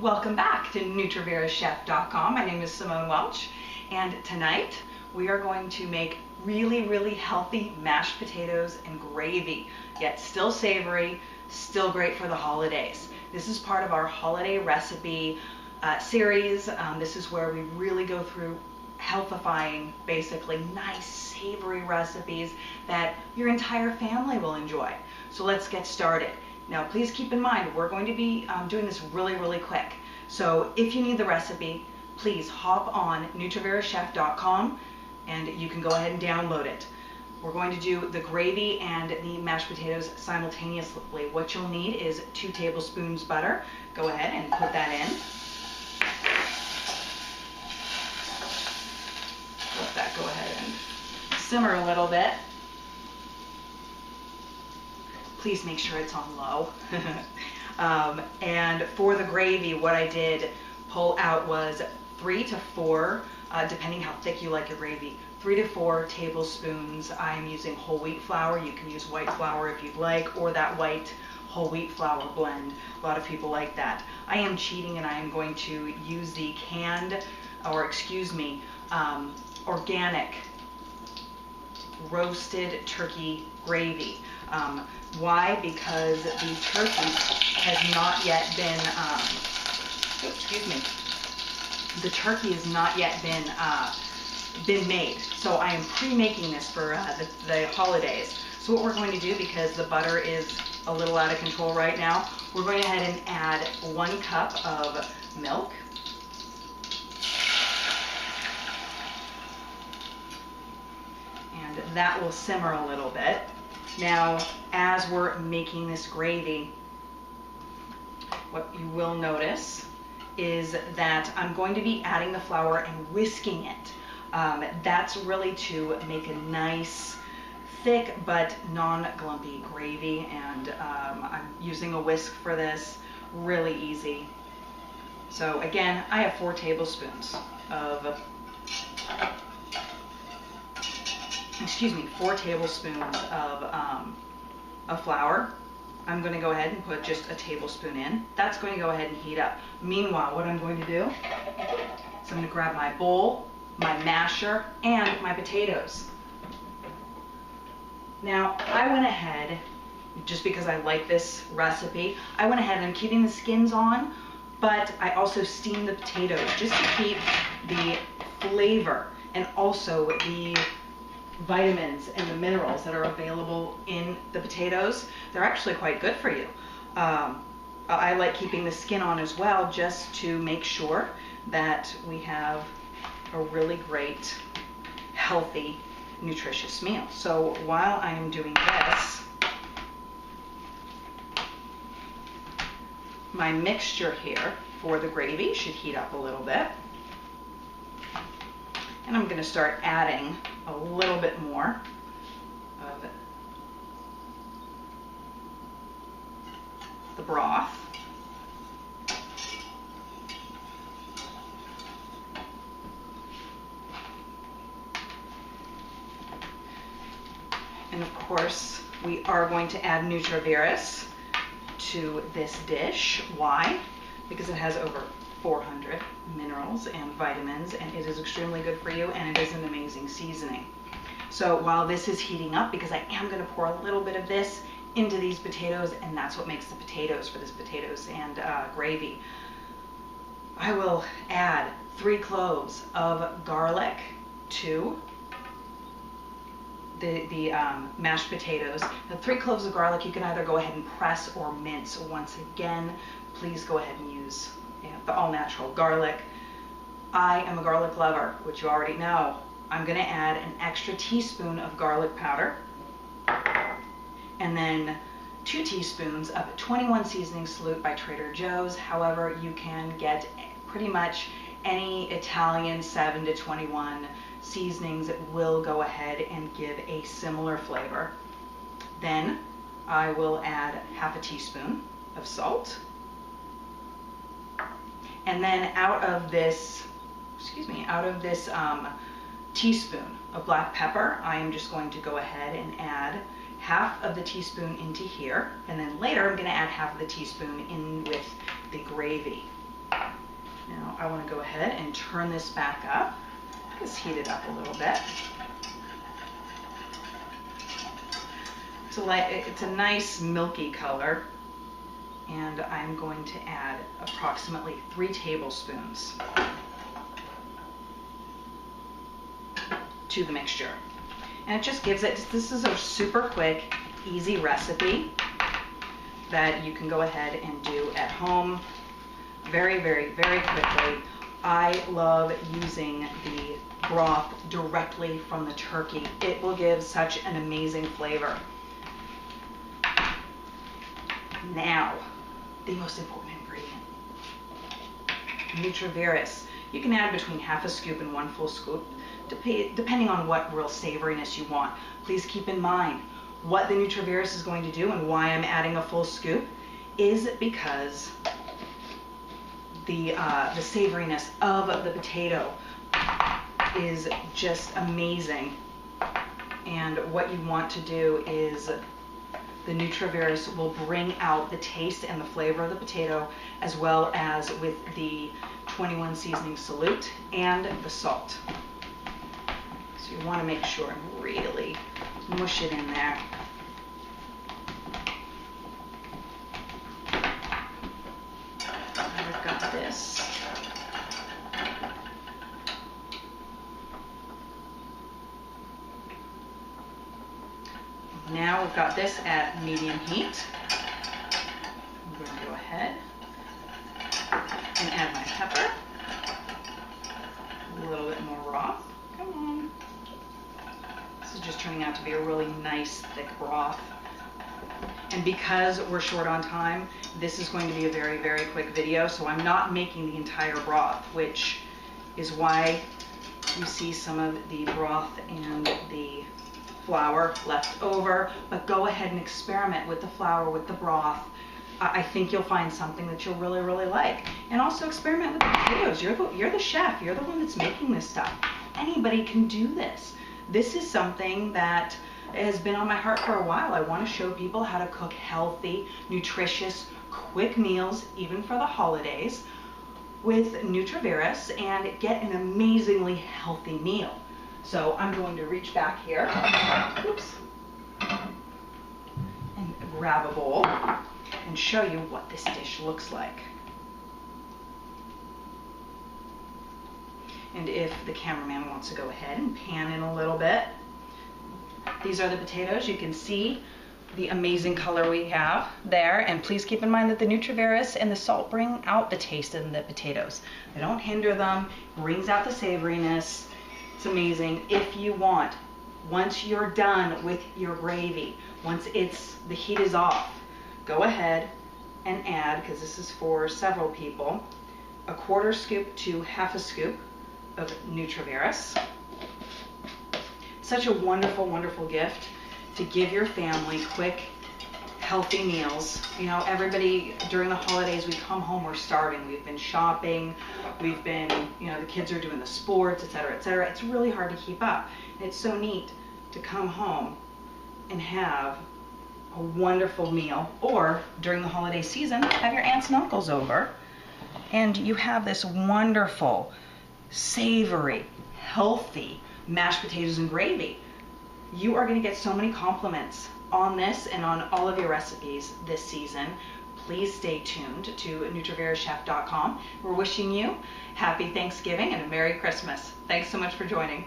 Welcome back to NutriVerusChef.com. My name is Simone Welch, and tonight we are going to make really healthy mashed potatoes and gravy, yet still savory, still great for the holidays. This is part of our holiday recipe series. This is where we really go through healthifying, basically nice savory recipes that your entire family will enjoy. So let's get started. Now, please keep in mind, we're going to be doing this really quick. So if you need the recipe, please hop on NutriVerusChef.com and you can go ahead and download it. We're going to do the gravy and the mashed potatoes simultaneously. What you'll need is 2 tablespoons butter. Go ahead and put that in. Let that go ahead and simmer a little bit. Please make sure it's on low. And for the gravy, what I did pull out was 3 to 4, depending how thick you like your gravy, 3 to 4 tablespoons. I'm using whole wheat flour. You can use white flour if you'd like, or that white whole wheat flour blend. A lot of people like that. I am cheating and I am going to use the canned, or excuse me, organic roasted turkey gravy. Why? Because the turkey has not yet been, excuse me, the turkey has not yet been made. So I am pre-making this for the holidays. So what we're going to do, because the butter is a little out of control right now, we're going ahead and add 1 cup of milk. And that will simmer a little bit. Now, as we're making this gravy, what you will notice is that I'm going to be adding the flour and whisking it. That's really to make a nice, thick but non-glumpy gravy, and I'm using a whisk for this. Really easy. So again, I have 4 tablespoons of 4 tablespoons of flour. I'm going to go ahead and put just a tablespoon in. That's going to go ahead and heat up. Meanwhile, what I'm going to do is I'm going to grab my bowl, my masher, and my potatoes. Now, I went ahead, just because I like this recipe, I went ahead and I'm keeping the skins on, but I also steamed the potatoes just to keep the flavor and also the vitamins and the minerals that are available in the potatoes. They're actually quite good for you. I like keeping the skin on as well, just to make sure that we have a really great, healthy, nutritious meal. So while I'm doing this, my mixture here for the gravy should heat up a little bit. And I'm going to start adding a little bit more of the broth. And of course, we are going to add NutriVerus to this dish. Why? Because it has over 400 minerals and vitamins, and it is extremely good for you, and it is an amazing seasoning. So while this is heating up, because I am going to pour a little bit of this into these potatoes, and that's what makes the potatoes for this potatoes and gravy, I will add 3 cloves of garlic to the mashed potatoes. The 3 cloves of garlic you can either go ahead and press or mince. Once again, please go ahead and use the all-natural garlic. I am a garlic lover, which you already know. I'm going to add an extra teaspoon of garlic powder, and then 2 teaspoons of 21 seasoning salute by Trader Joe's. However, you can get pretty much any Italian 7 to 21 seasonings that will go ahead and give a similar flavor. Then I will add half a teaspoon of salt. And then out of this teaspoon of black pepper, I am just going to go ahead and add half of the teaspoon into here, and then later I'm going to add half of the teaspoon in with the gravy. Now I want to go ahead and turn this back up. Just heat it up a little bit. It's a nice milky color, and I'm going to add approximately 3 tablespoons to the mixture. And it just gives it, this is a super quick, easy recipe that you can go ahead and do at home very, very, very quickly. I love using the broth directly from the turkey. It will give such an amazing flavor. Now, the most important ingredient, NutriVerus. You can add between half a scoop and 1 full scoop, depending on what real savoriness you want. Please keep in mind what the NutriVerus is going to do and why I'm adding a full scoop is because the savoriness of the potato is just amazing. And what you want to do is the NutriVerus will bring out the taste and the flavor of the potato, as well as with the 21 seasoning salute and the salt. So you want to make sure and really mush it in there. I've got this. Now we've got this at medium heat. I'm going to go ahead and add my pepper. A little bit more raw. Come on. This is just turning out to be a really nice thick broth. And because we're short on time, this is going to be a very, very quick video, so I'm not making the entire broth, which is why you see some of the broth and the flour left over. But go ahead and experiment with the flour, with the broth. I think you'll find something that you'll really, really like. And also experiment with the potatoes. You're the chef. You're the one that's making this stuff. Anybody can do this. This is something that has been on my heart for a while. I want to show people how to cook healthy, nutritious, quick meals, even for the holidays, with NutriVerus and get an amazingly healthy meal. So I'm going to reach back here, oops, and grab a bowl and show you what this dish looks like. And if the cameraman wants to go ahead and pan in a little bit. These are the potatoes. You can see the amazing color we have there. And please keep in mind that the NutriVerus and the salt bring out the taste in the potatoes. They don't hinder them, brings out the savoriness. It's amazing. If you want, once you're done with your gravy, once the heat is off, go ahead and add, because this is for several people, a 1/4 scoop to 1/2 scoop of NutriVerus. Such a wonderful, wonderful gift to give your family quick, healthy meals. You know, everybody during the holidays, we come home, we're starving. We've been shopping, we've been, you know, the kids are doing the sports, etc., etc. It's really hard to keep up. It's so neat to come home and have a wonderful meal, or during the holiday season, have your aunts and uncles over, and you have this wonderful, savory, healthy mashed potatoes and gravy. You are going to get so many compliments on this and on all of your recipes this season. Please stay tuned to NutriVerusChef.com. We're wishing you happy Thanksgiving and a Merry Christmas. Thanks so much for joining.